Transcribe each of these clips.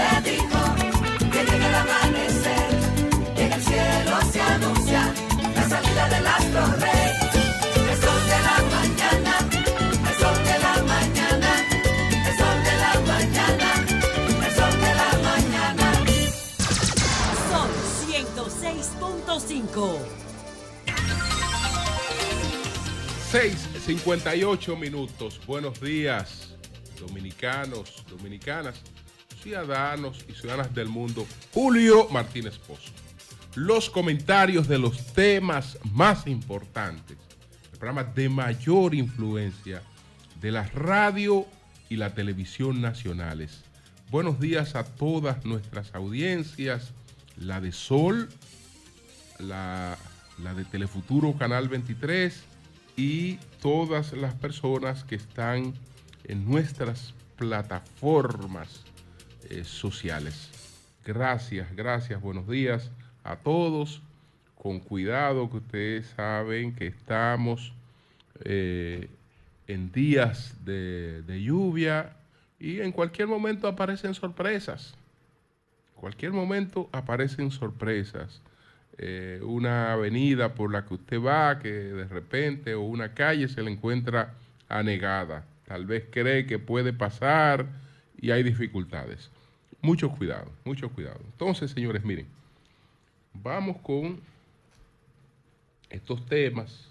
te dijo que llega el amanecer, y en el cielo se anuncia la salida del astro rey. El sol de la mañana, el sol de la mañana, el sol de la mañana, el sol de la mañana. Son 106.5. 6:58 minutos. Buenos días, dominicanos, dominicanas, ciudadanos y ciudadanas del mundo. Julio Martínez Pozo. Los comentarios de los temas más importantes, el programa de mayor influencia de la radio y la televisión nacionales. Buenos días a todas nuestras audiencias, la de Sol, la de Telefuturo Canal 23 y todas las personas que están en nuestras plataformas sociales. Gracias, buenos días a todos. Con cuidado, que ustedes saben que estamos en días de lluvia y en cualquier momento aparecen sorpresas. Una avenida por la que usted va, que de repente, o una calle se le encuentra anegada. Tal vez cree que puede pasar y hay dificultades. Mucho cuidado. Entonces, señores, miren, vamos con estos temas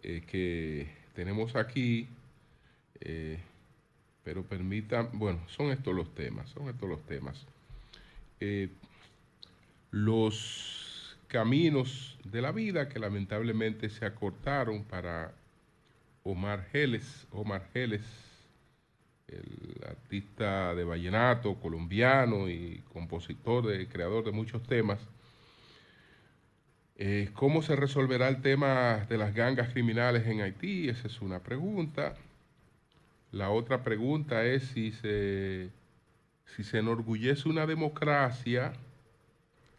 que tenemos aquí, pero permitan, bueno, son estos los temas. Los caminos de la vida que lamentablemente se acortaron para Omar Geles, el artista de vallenato colombiano y compositor, creador de muchos temas. ¿Cómo se resolverá el tema de las gangas criminales en Haití? Esa es una pregunta. La otra pregunta es si se enorgullece una democracia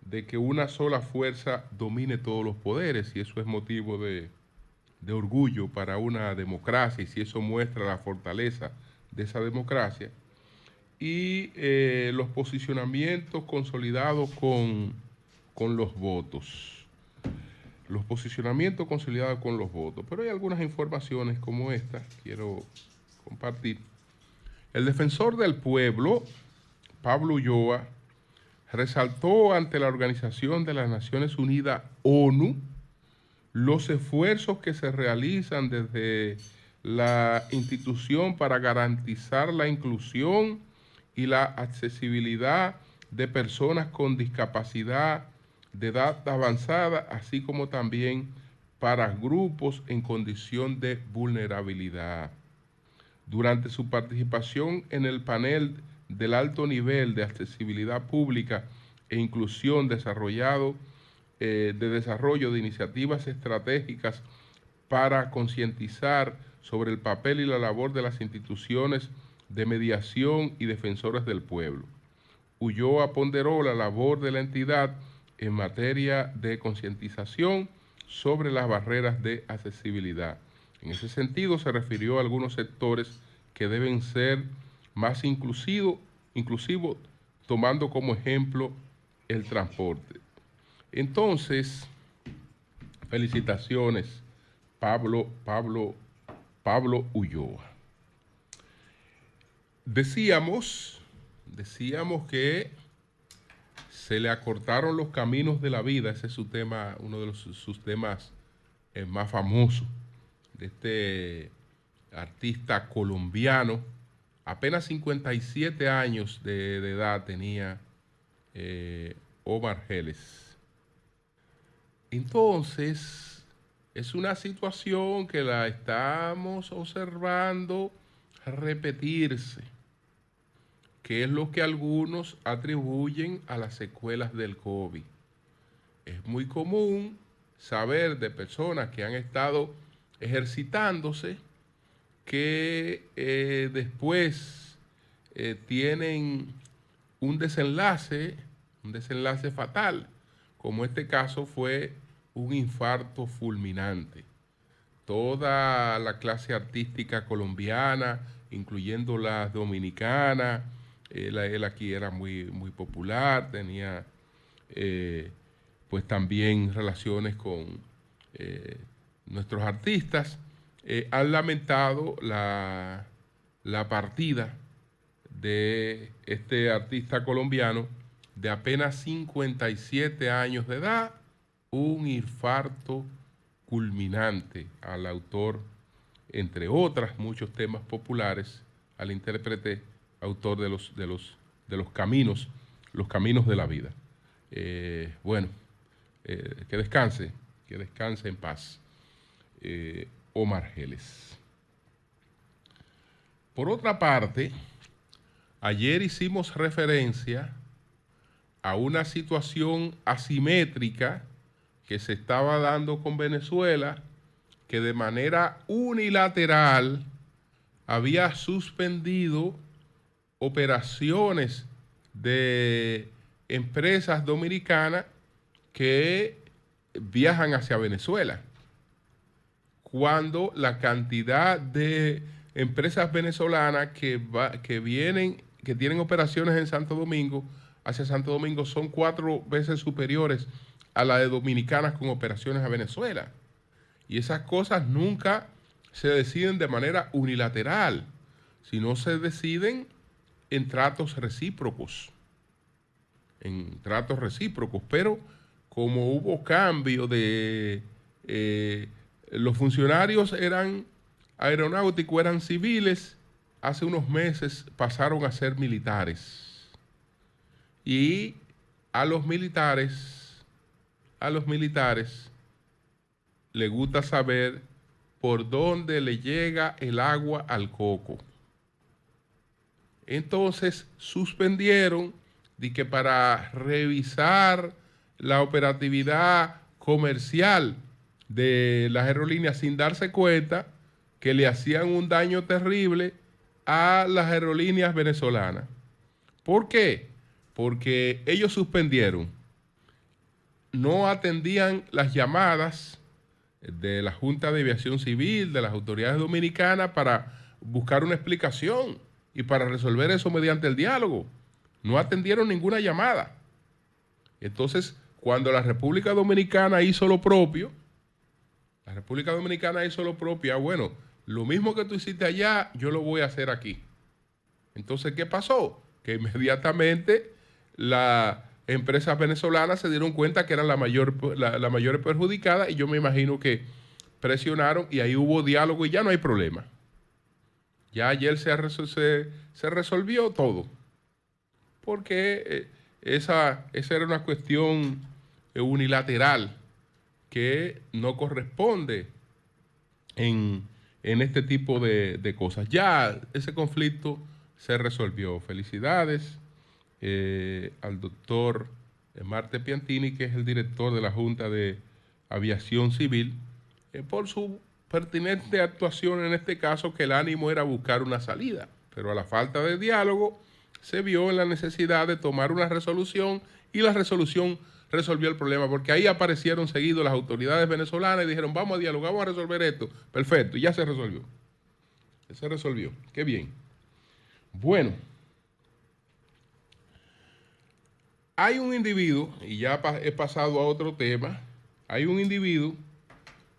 de que una sola fuerza domine todos los poderes, y eso es motivo de orgullo para una democracia, y si eso muestra la fortaleza de esa democracia. Y los posicionamientos consolidados con los votos. Pero hay algunas informaciones como esta, quiero compartir. El defensor del pueblo, Pablo Ulloa, resaltó ante la Organización de las Naciones Unidas, ONU, los esfuerzos que se realizan desde la institución para garantizar la inclusión y la accesibilidad de personas con discapacidad de edad avanzada, así como también para grupos en condición de vulnerabilidad. Durante su participación en el panel del alto nivel de accesibilidad pública e inclusión de desarrollo de iniciativas estratégicas para concientizar sobre el papel y la labor de las instituciones de mediación y defensores del pueblo. Ulloa ponderó la labor de la entidad en materia de concientización sobre las barreras de accesibilidad. En ese sentido, se refirió a algunos sectores que deben ser más inclusivos, tomando como ejemplo el transporte. Entonces, felicitaciones, Pablo Ulloa. Decíamos que se le acortaron los caminos de la vida. Ese es su tema, uno de sus temas más famosos, de este artista colombiano. Apenas 57 años de edad tenía Omar Geles. Entonces, es una situación que la estamos observando repetirse, que es lo que algunos atribuyen a las secuelas del COVID. Es muy común saber de personas que han estado ejercitándose que después tienen un desenlace fatal, como este caso fue un infarto fulminante. Toda la clase artística colombiana, incluyendo las dominicanas, Él aquí era muy, muy popular, tenía pues también relaciones con nuestros artistas. Han lamentado la partida de este artista colombiano de apenas 57 años de edad, un infarto culminante al autor, entre otras muchos temas populares, al intérprete, autor de los caminos de la vida. Bueno, que descanse en paz, Omar Geles. Por otra parte, ayer hicimos referencia a una situación asimétrica que se estaba dando con Venezuela, que de manera unilateral había suspendido operaciones de empresas dominicanas que viajan hacia Venezuela, cuando la cantidad de empresas venezolanas que tienen operaciones en Santo Domingo, hacia Santo Domingo, son 4 veces superiores a la de dominicanas con operaciones a Venezuela. Y esas cosas nunca se deciden de manera unilateral, sino se deciden en tratos recíprocos. Pero como hubo cambio de... los funcionarios eran aeronáuticos, eran civiles, hace unos meses pasaron a ser militares. Y a los militares les gusta saber por dónde le llega el agua al coco. Entonces suspendieron de que para revisar la operatividad comercial de las aerolíneas, sin darse cuenta que le hacían un daño terrible a las aerolíneas venezolanas. ¿Por qué? Porque ellos suspendieron, no atendían las llamadas de la Junta de Aviación Civil, de las autoridades dominicanas, para buscar una explicación y para resolver eso mediante el diálogo. No atendieron ninguna llamada. Entonces, cuando la República Dominicana hizo lo propio, bueno, lo mismo que tú hiciste allá, yo lo voy a hacer aquí. Entonces, ¿qué pasó? Que inmediatamente las empresas venezolanas se dieron cuenta que eran la mayor perjudicada, y yo me imagino que presionaron y ahí hubo diálogo y ya no hay problema. Ya ayer se resolvió todo, porque esa era una cuestión unilateral que no corresponde en este tipo de cosas. Ya ese conflicto se resolvió. Felicidades al doctor Marte Piantini, que es el director de la Junta de Aviación Civil, por su pertinente actuación en este caso, que el ánimo era buscar una salida, pero a la falta de diálogo se vio en la necesidad de tomar una resolución, y la resolución resolvió el problema, porque ahí aparecieron seguidos las autoridades venezolanas y dijeron: vamos a dialogar, vamos a resolver esto. Perfecto, y ya se resolvió. Qué bien. Bueno, hay un individuo, y ya he pasado a otro tema, hay un individuo,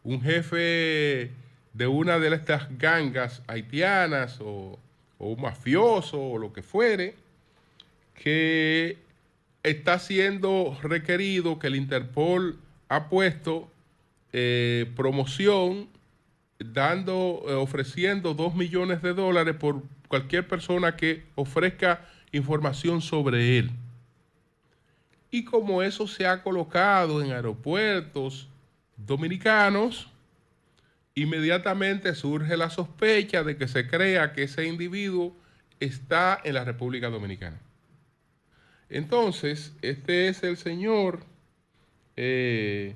un jefe de una de estas gangas haitianas o un mafioso o lo que fuere, que está siendo requerido, que el Interpol ha puesto promoción, ofreciendo $2 millones por cualquier persona que ofrezca información sobre él. Y como eso se ha colocado en aeropuertos dominicanos, inmediatamente surge la sospecha de que se crea que ese individuo está en la República Dominicana. Entonces, este es el señor Vitel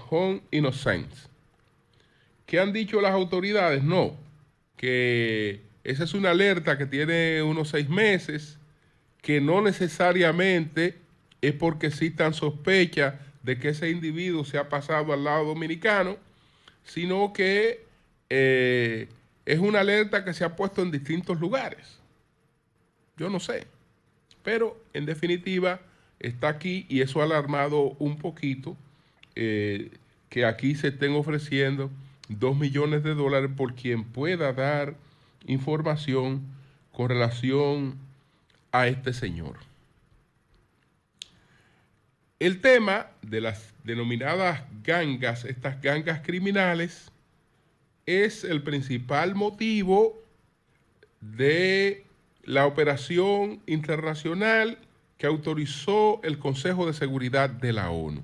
Hon Innocent. ¿Qué han dicho las autoridades? No, que esa es una alerta que tiene unos 6 meses, que no necesariamente es porque existan sospechas de que ese individuo se ha pasado al lado dominicano, sino que es una alerta que se ha puesto en distintos lugares. Yo no sé. Pero en definitiva está aquí y eso ha alarmado un poquito que aquí se estén ofreciendo $2 millones por quien pueda dar información con relación a este señor. El tema de las denominadas gangas, estas gangas criminales, es el principal motivo de la operación internacional que autorizó el Consejo de Seguridad de la ONU.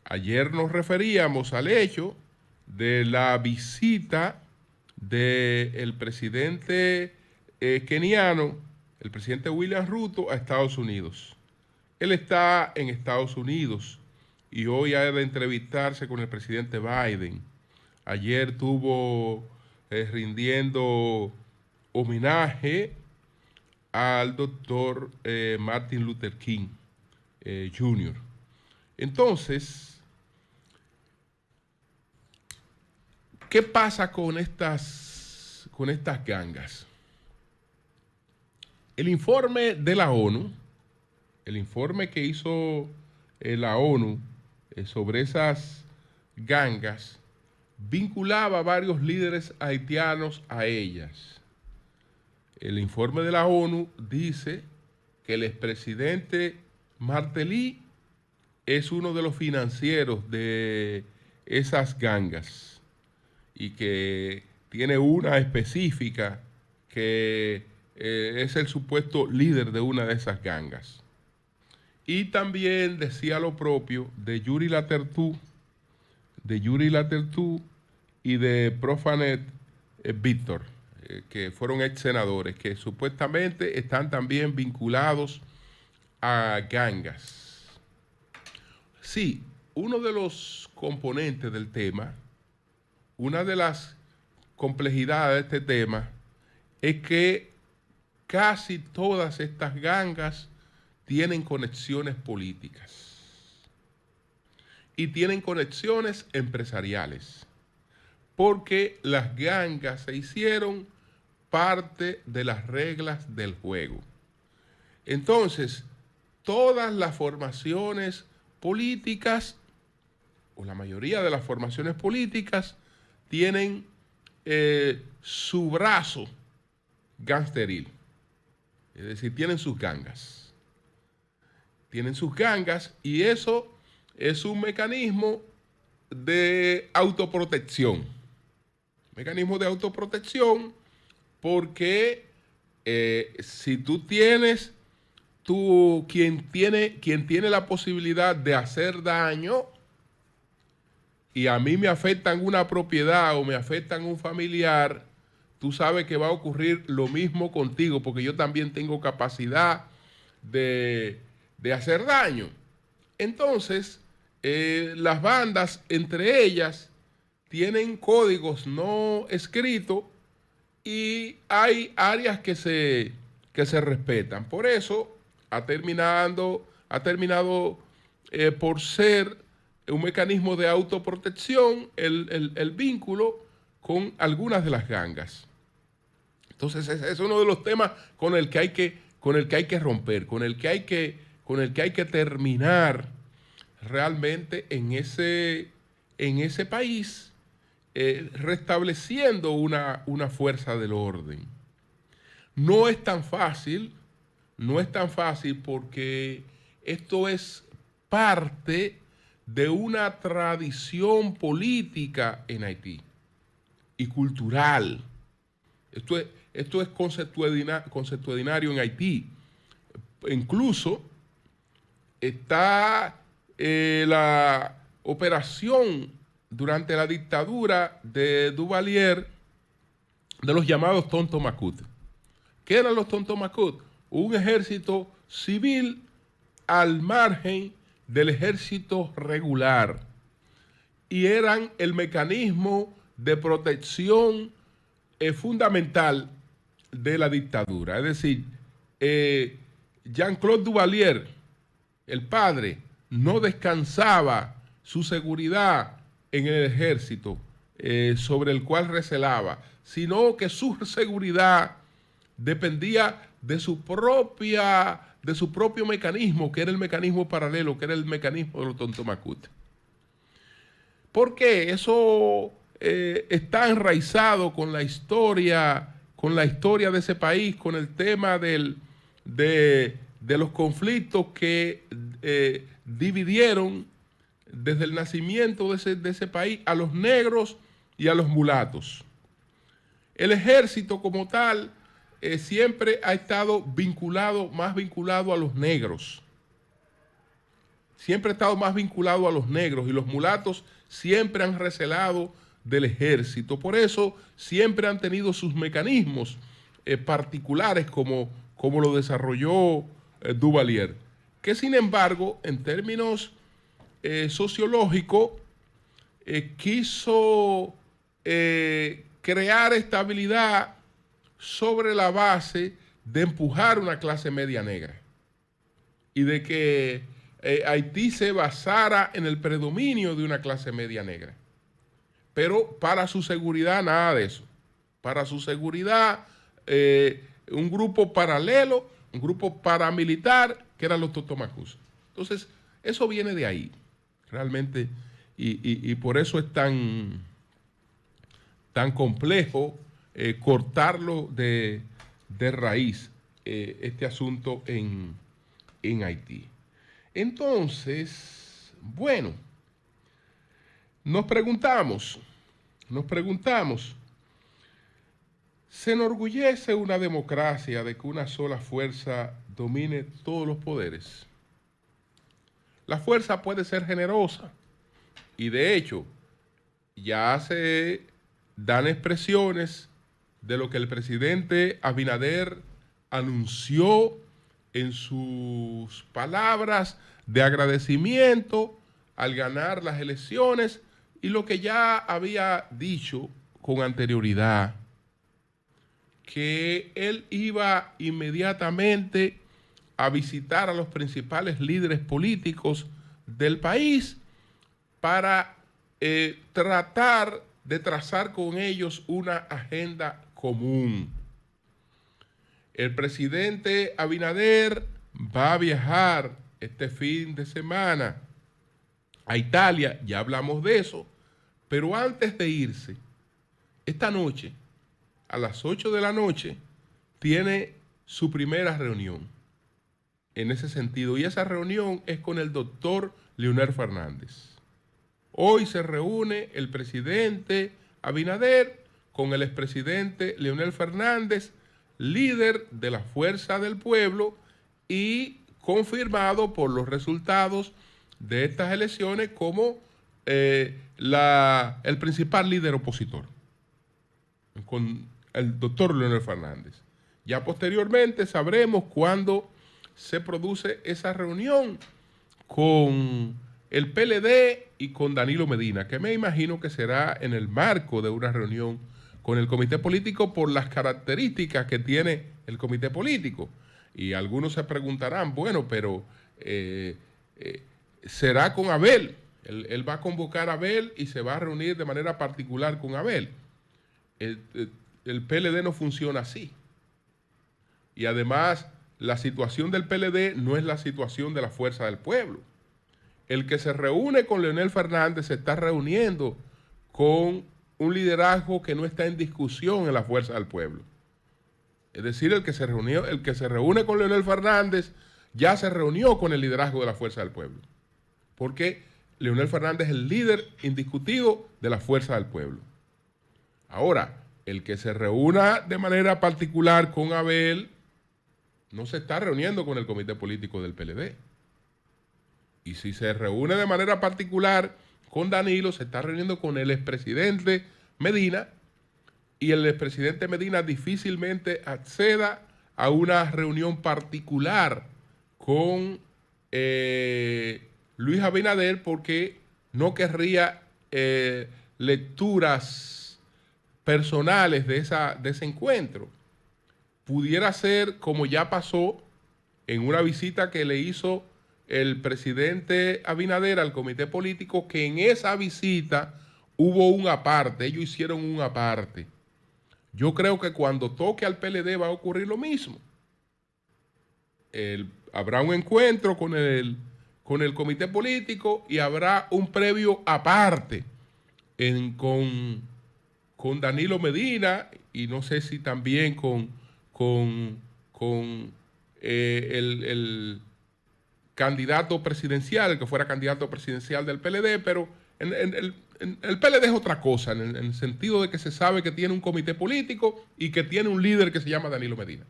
Ayer nos referíamos al hecho de la visita del presidente keniano, el presidente William Ruto, a Estados Unidos. Él está en Estados Unidos y hoy ha de entrevistarse con el presidente Biden. Ayer estuvo rindiendo homenaje al doctor Martin Luther King Jr. Entonces, ¿qué pasa con estas gangas? El informe de la ONU, el informe que hizo la ONU sobre esas gangas, vinculaba a varios líderes haitianos a ellas. El informe de la ONU dice que el expresidente Martelly es uno de los financieros de esas gangas y que tiene una específica que es el supuesto líder de una de esas gangas. Y también decía lo propio de Yuri Latertú y de Profanet Víctor, que fueron ex senadores, que supuestamente están también vinculados a gangas. Sí, uno de los componentes del tema, una de las complejidades de este tema, es que casi todas estas gangas tienen conexiones políticas y tienen conexiones empresariales, porque las gangas se hicieron parte de las reglas del juego. Entonces, todas las formaciones políticas, o la mayoría de las formaciones políticas, tienen su brazo gangsteril, es decir, tienen sus gangas. Tienen sus gangas y eso es un mecanismo de autoprotección. Mecanismo de autoprotección porque si tú tienes, quien tiene la posibilidad de hacer daño y a mí me afectan una propiedad o me afectan un familiar, tú sabes que va a ocurrir lo mismo contigo porque yo también tengo capacidad de hacer daño. Entonces, las bandas, entre ellas, tienen códigos no escritos y hay áreas que se respetan. Por eso ha terminado por ser un mecanismo de autoprotección el vínculo con algunas de las gangas. Entonces, es uno de los temas con el que hay que romper, con el que hay que terminar realmente en ese país, restableciendo una fuerza del orden. No es tan fácil porque esto es parte de una tradición política en Haití y cultural. Esto es consuetudinario en Haití. Incluso está la operación durante la dictadura de Duvalier de los llamados Tontomacut. ¿Qué eran los Tontomacut? Un ejército civil al margen del ejército regular y eran el mecanismo de protección fundamental de la dictadura. Es decir, Jean-Claude Duvalier, el padre, no descansaba su seguridad en el ejército sobre el cual recelaba, sino que su seguridad dependía de su propio mecanismo, que era el mecanismo paralelo, que era el mecanismo de los Tontomacute. ¿Por qué? Eso está enraizado con la historia de ese país, con el tema de los conflictos que dividieron desde el nacimiento de ese país a los negros y a los mulatos. El ejército como tal siempre ha estado más vinculado a los negros. Siempre ha estado más vinculado a los negros, y los mulatos siempre han recelado del ejército. Por eso siempre han tenido sus mecanismos particulares como lo desarrolló Duvalier, que sin embargo en términos sociológicos quiso crear estabilidad sobre la base de empujar una clase media negra y de que Haití se basara en el predominio de una clase media negra. Pero para su seguridad nada de eso. Para su seguridad un grupo paralelo, un grupo paramilitar que eran los Totomacus. Entonces eso viene de ahí realmente, y por eso es tan complejo cortarlo de raíz este asunto en Haití. Entonces, bueno, nos preguntamos, ¿se enorgullece una democracia de que una sola fuerza domine todos los poderes? La fuerza puede ser generosa, y de hecho ya se dan expresiones de lo que el presidente Abinader anunció en sus palabras de agradecimiento al ganar las elecciones, y lo que ya había dicho con anterioridad, que él iba inmediatamente a visitar a los principales líderes políticos del país para tratar de trazar con ellos una agenda común. El presidente Abinader va a viajar este fin de semana a Italia, ya hablamos de eso, pero antes de irse, esta noche, a las 8 de la noche, tiene su primera reunión en ese sentido, y esa reunión es con el doctor Leonel Fernández. Hoy se reúne el presidente Abinader con el expresidente Leonel Fernández, líder de la Fuerza del Pueblo, y confirmado por los resultados de estas elecciones como el principal líder opositor, con el doctor Leonel Fernández. Ya posteriormente sabremos cuándo se produce esa reunión con el PLD y con Danilo Medina, que me imagino que será en el marco de una reunión con el comité político por las características que tiene el comité político. Y algunos se preguntarán, bueno, pero será con Abel. Él va a convocar a Abel y se va a reunir de manera particular con Abel. El PLD no funciona así. Y además, la situación del PLD no es la situación de la Fuerza del Pueblo. El que se reúne con Leonel Fernández se está reuniendo con un liderazgo que no está en discusión en la Fuerza del Pueblo. Es decir, el que se reúne con Leonel Fernández ya se reunió con el liderazgo de la Fuerza del Pueblo. Porque Leonel Fernández es el líder indiscutido de la Fuerza del Pueblo. Ahora, el que se reúna de manera particular con Abel no se está reuniendo con el comité político del PLD. Y si se reúne de manera particular con Danilo, se está reuniendo con el expresidente Medina, y el expresidente Medina difícilmente acceda a una reunión particular con Luis Abinader, porque no querría lecturas personales de ese encuentro. Pudiera ser como ya pasó en una visita que le hizo el presidente Abinader al comité político, que en esa visita hubo un aparte, ellos hicieron un aparte. Yo creo que cuando toque al PLD va a ocurrir lo mismo. Habrá un encuentro con el comité político y habrá un previo aparte con Danilo Medina y no sé si también con el candidato presidencial, el que fuera candidato presidencial del PLD, pero el PLD es otra cosa, en el sentido de que se sabe que tiene un comité político y que tiene un líder que se llama Danilo Medina.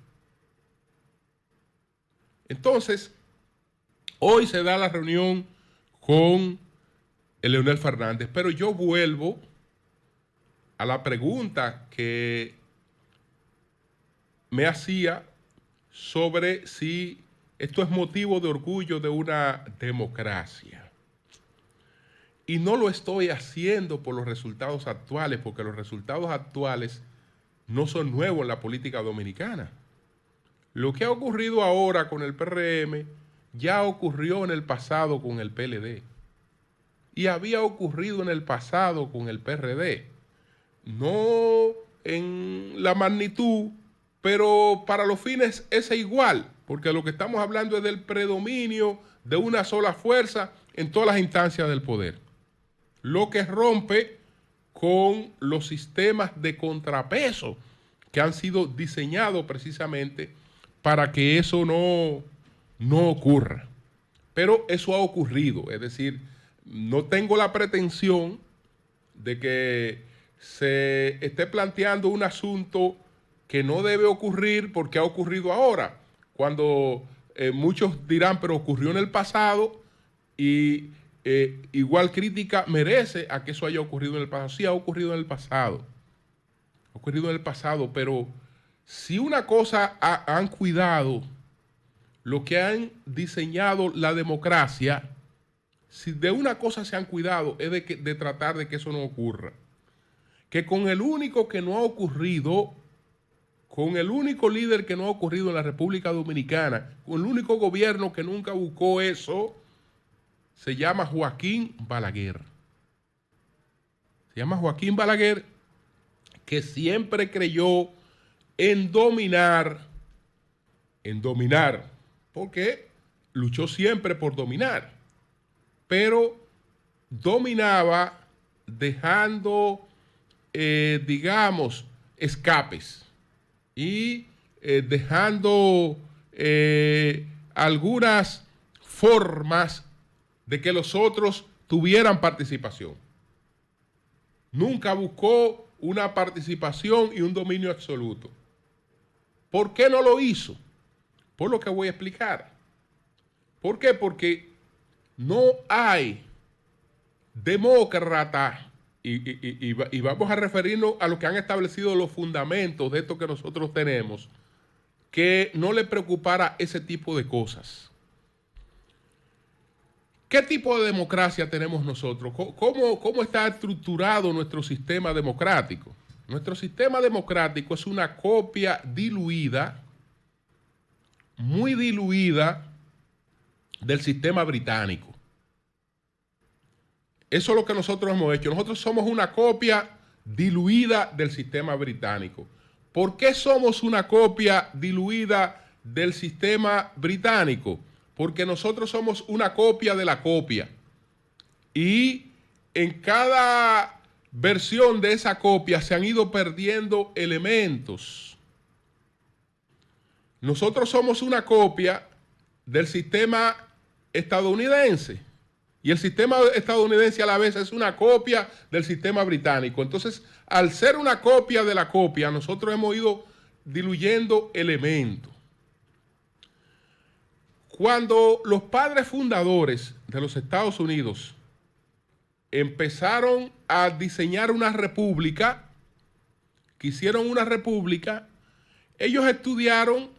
Entonces, hoy se da la reunión con Leonel Fernández, pero yo vuelvo a la pregunta que me hacía sobre si esto es motivo de orgullo de una democracia. Y no lo estoy haciendo por los resultados actuales, porque los resultados actuales no son nuevos en la política dominicana. Lo que ha ocurrido ahora con el PRM ya ocurrió en el pasado con el PLD. Y había ocurrido en el pasado con el PRD. No en la magnitud, pero para los fines es igual, porque lo que estamos hablando es del predominio de una sola fuerza en todas las instancias del poder. Lo que rompe con los sistemas de contrapeso que han sido diseñados precisamente para que eso no ocurra. Pero eso ha ocurrido, es decir, no tengo la pretensión de que se esté planteando un asunto que no debe ocurrir porque ha ocurrido ahora, cuando muchos dirán, pero ocurrió en el pasado y igual crítica merece a que eso haya ocurrido en el pasado. Sí, ha ocurrido en el pasado. Ha ocurrido en el pasado, pero si una cosa han cuidado, lo que han diseñado la democracia, si de una cosa se han cuidado es de tratar de que eso no ocurra. Que con el único que no ha ocurrido, con el único líder que no ha ocurrido en la República Dominicana, con el único gobierno que nunca buscó eso, se llama Joaquín Balaguer. Se llama Joaquín Balaguer, que siempre creyó en dominar, porque luchó siempre por dominar, pero dominaba dejando, digamos, escapes y dejando algunas formas de que los otros tuvieran participación. Nunca buscó una participación y un dominio absoluto. ¿Por qué no lo hizo? Por lo que voy a explicar. ¿Por qué? Porque no hay demócrata, y vamos a referirnos a lo que han establecido los fundamentos de esto que nosotros tenemos, que no le preocupara ese tipo de cosas. ¿Qué tipo de democracia tenemos nosotros? ¿Cómo está estructurado nuestro sistema democrático? Nuestro sistema democrático es una copia diluida, muy diluida, del sistema británico. Eso es lo que nosotros hemos hecho. Nosotros somos una copia diluida del sistema británico. ¿Por qué somos una copia diluida del sistema británico? Porque nosotros somos una copia de la copia. Y en cada versión de esa copia se han ido perdiendo elementos. Nosotros somos una copia del sistema estadounidense. Y el sistema estadounidense a la vez es una copia del sistema británico. Entonces, al ser una copia de la copia, nosotros hemos ido diluyendo elementos. Cuando los padres fundadores de los Estados Unidos empezaron a diseñar una república, quisieron una república, ellos estudiaron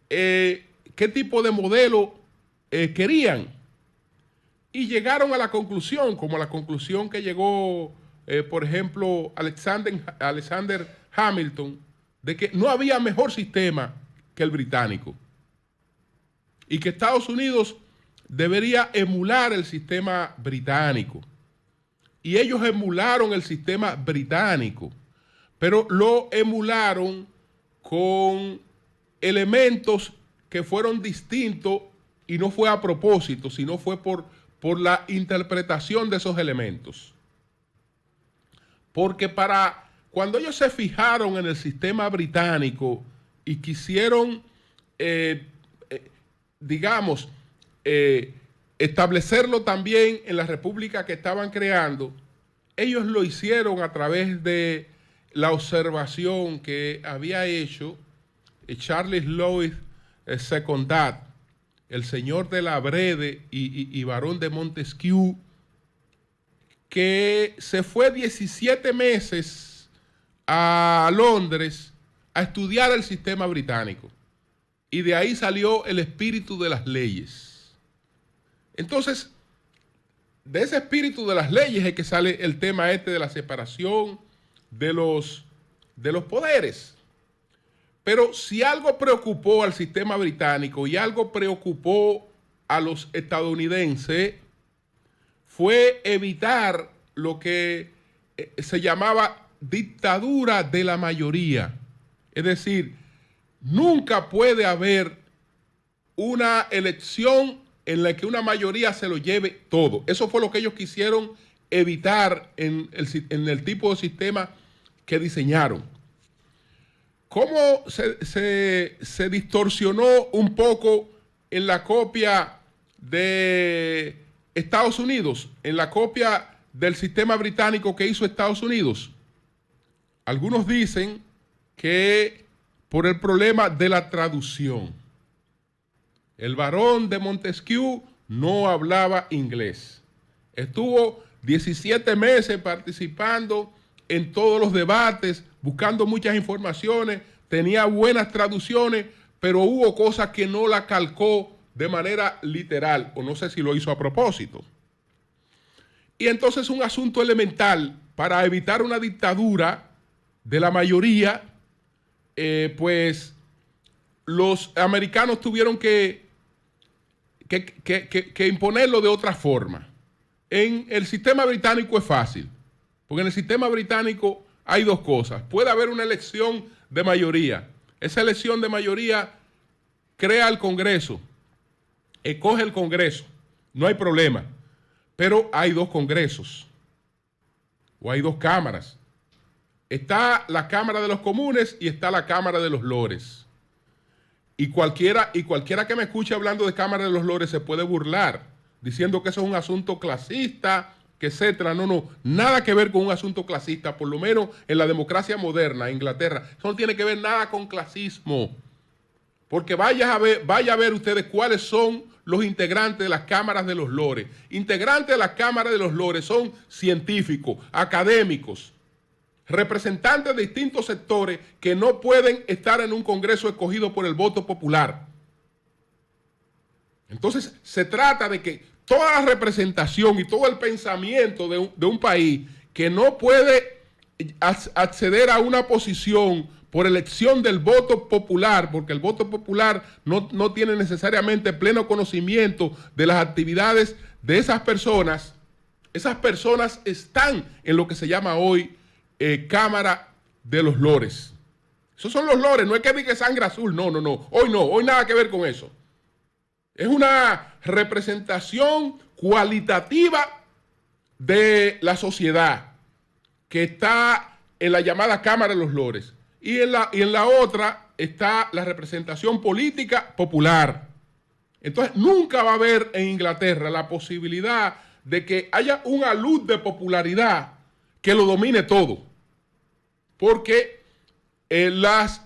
qué tipo de modelo querían y llegaron a la conclusión, como la conclusión que llegó, por ejemplo, Alexander Hamilton, de que no había mejor sistema que el británico y que Estados Unidos debería emular el sistema británico. y ellos emularon el sistema británico, pero lo emularon con elementos que fueron distintos y no fue a propósito, sino fue por la interpretación de esos elementos. Porque cuando ellos se fijaron en el sistema británico y quisieron, establecerlo también en la república que estaban creando, ellos lo hicieron a través de la observación que había hecho Charles Louis Secondat, el señor de la Brede y barón de Montesquieu, que se fue 17 meses a Londres a estudiar el sistema británico. Y de ahí salió el espíritu de las leyes. Entonces, de ese espíritu de las leyes es que sale el tema de la separación de los poderes. Pero si algo preocupó al sistema británico y algo preocupó a los estadounidenses, fue evitar lo que se llamaba dictadura de la mayoría. Es decir, nunca puede haber una elección en la que una mayoría se lo lleve todo. Eso fue lo que ellos quisieron evitar en el tipo de sistema que diseñaron. ¿Cómo se distorsionó un poco en la copia de Estados Unidos, en la copia del sistema británico que hizo Estados Unidos? Algunos dicen que por el problema de la traducción. El barón de Montesquieu no hablaba inglés. Estuvo 17 meses participando en todos los debates, buscando muchas informaciones, tenía buenas traducciones, pero hubo cosas que no la calcó de manera literal, o no sé si lo hizo a propósito. Y entonces un asunto elemental para evitar una dictadura de la mayoría, pues los americanos tuvieron que imponerlo de otra forma. En el sistema británico es fácil, porque en el sistema británico hay dos cosas. Puede haber una elección de mayoría. Esa elección de mayoría crea el Congreso, escoge el Congreso, no hay problema. Pero hay dos congresos, o hay dos cámaras. Está la Cámara de los Comunes y está la Cámara de los Lores. Y cualquiera que me escuche hablando de Cámara de los Lores se puede burlar, diciendo que eso es un asunto clasista, que etcétera. No, nada que ver con un asunto clasista, por lo menos en la democracia moderna, Inglaterra. Eso no tiene que ver nada con clasismo. Porque vaya a ver ustedes cuáles son los integrantes de las cámaras de los lores. Integrantes de las cámaras de los lores son científicos, académicos, representantes de distintos sectores que no pueden estar en un congreso escogido por el voto popular. Entonces, se trata de que toda la representación y todo el pensamiento de un país que no puede acceder a una posición por elección del voto popular, porque el voto popular no tiene necesariamente pleno conocimiento de las actividades de esas personas. Esas personas están en lo que se llama hoy Cámara de los Lores. Esos son los lores, no es que diga sangre azul, no. Hoy nada que ver con eso. Es una representación cualitativa de la sociedad que está en la llamada Cámara de los Lores. Y en la otra está la representación política popular. Entonces, nunca va a haber en Inglaterra la posibilidad de que haya una luz de popularidad que lo domine todo. Porque las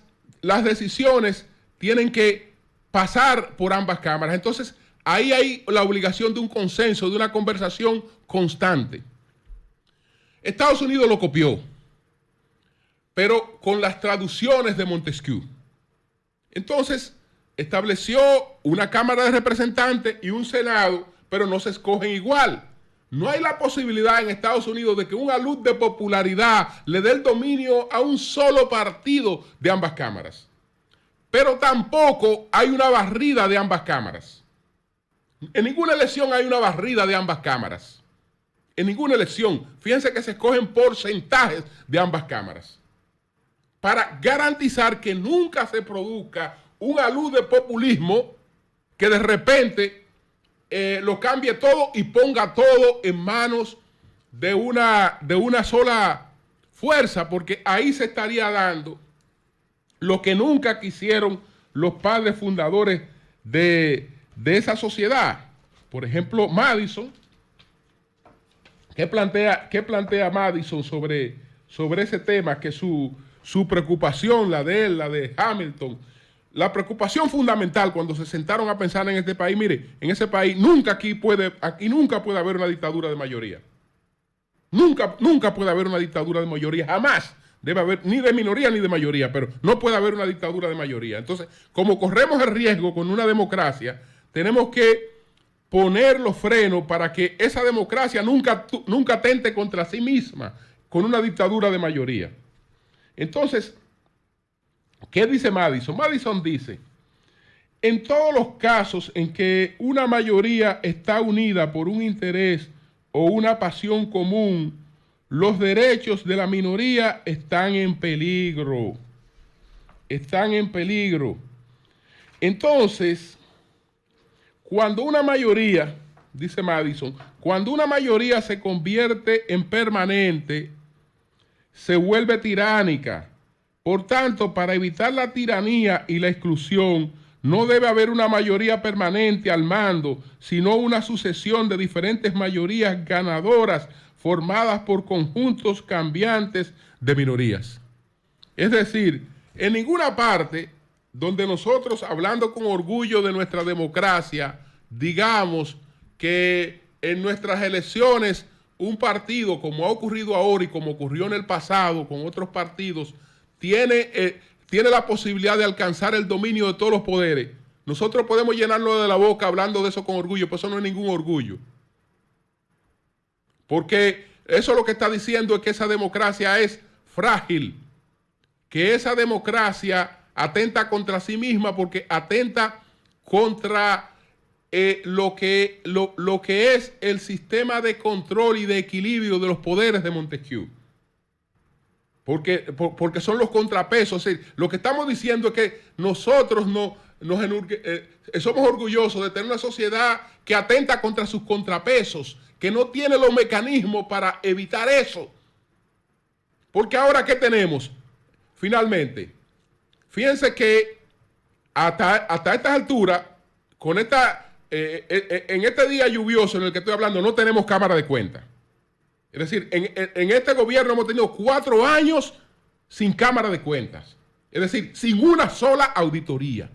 decisiones tienen que pasar por ambas cámaras. Entonces, ahí hay la obligación de un consenso, de una conversación constante. Estados Unidos lo copió, pero con las traducciones de Montesquieu. Entonces, estableció una Cámara de Representantes y un Senado, pero no se escogen igual. No hay la posibilidad en Estados Unidos de que una luz de popularidad le dé el dominio a un solo partido de ambas cámaras. Pero tampoco hay una barrida de ambas cámaras. En ninguna elección hay una barrida de ambas cámaras. en ninguna elección. Fíjense que se escogen porcentajes de ambas cámaras para garantizar que nunca se produzca un alud de populismo que de repente lo cambie todo y ponga todo en manos de una sola fuerza, porque ahí se estaría dando lo que nunca quisieron los padres fundadores de esa sociedad. Por ejemplo, Madison, ¿qué plantea Madison sobre ese tema? Que su preocupación, la de él, la de Hamilton, la preocupación fundamental cuando se sentaron a pensar en este país, mire, en ese país aquí nunca puede haber una dictadura de mayoría. Nunca puede haber una dictadura de mayoría, jamás. Debe haber ni de minoría ni de mayoría, pero no puede haber una dictadura de mayoría. Entonces, como corremos el riesgo con una democracia, tenemos que poner los frenos para que esa democracia nunca atente contra sí misma con una dictadura de mayoría. Entonces, ¿qué dice Madison? Madison dice, en todos los casos en que una mayoría está unida por un interés o una pasión común, los derechos de la minoría están en peligro. Están en peligro. Entonces, cuando una mayoría, dice Madison, cuando una mayoría se convierte en permanente, se vuelve tiránica. Por tanto, para evitar la tiranía y la exclusión, no debe haber una mayoría permanente al mando, sino una sucesión de diferentes mayorías ganadoras formadas por conjuntos cambiantes de minorías. Es decir, en ninguna parte donde nosotros, hablando con orgullo de nuestra democracia, digamos que en nuestras elecciones un partido, como ha ocurrido ahora y como ocurrió en el pasado con otros partidos, tiene la posibilidad de alcanzar el dominio de todos los poderes. Nosotros podemos llenarnos de la boca hablando de eso con orgullo, pero eso no es ningún orgullo. Porque eso lo que está diciendo es que esa democracia es frágil, que esa democracia atenta contra sí misma porque atenta contra lo que es el sistema de control y de equilibrio de los poderes de Montesquieu. Porque son los contrapesos. Es decir, lo que estamos diciendo es que nosotros somos orgullosos de tener una sociedad que atenta contra sus contrapesos, que no tiene los mecanismos para evitar eso. Porque ahora, ¿qué tenemos? Finalmente, fíjense que hasta estas alturas, en este día lluvioso en el que estoy hablando, no tenemos cámara de cuentas. Es decir, en este gobierno hemos tenido 4 años sin cámara de cuentas. Es decir, sin una sola auditoría.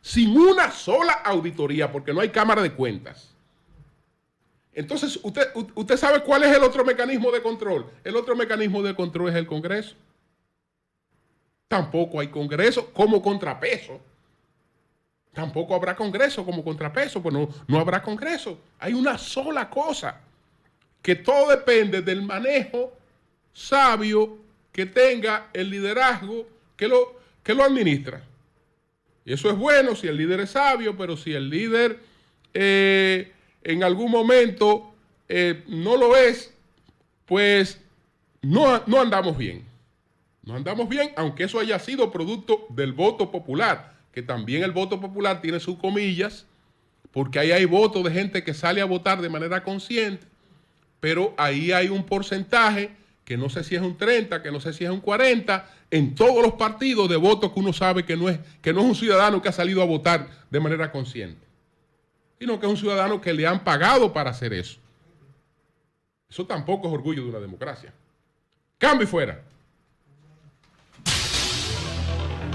Sin una sola auditoría, porque no hay cámara de cuentas. Entonces, usted sabe cuál es el otro mecanismo de control. El otro mecanismo de control es el Congreso. Tampoco hay Congreso como contrapeso. Tampoco habrá Congreso como contrapeso, pues no habrá Congreso. Hay una sola cosa, que todo depende del manejo sabio que tenga el liderazgo que lo administra. Y eso es bueno si el líder es sabio, pero si el líder en algún momento no lo es, pues no andamos bien. No andamos bien, aunque eso haya sido producto del voto popular, que también el voto popular tiene sus comillas, porque ahí hay votos de gente que sale a votar de manera consciente, pero ahí hay un porcentaje, que no sé si es un 30, que no sé si es un 40, en todos los partidos de votos que uno sabe que no es un ciudadano que ha salido a votar de manera consciente, sino que es un ciudadano que le han pagado para hacer eso. Eso tampoco es orgullo de una democracia. Cambio y fuera.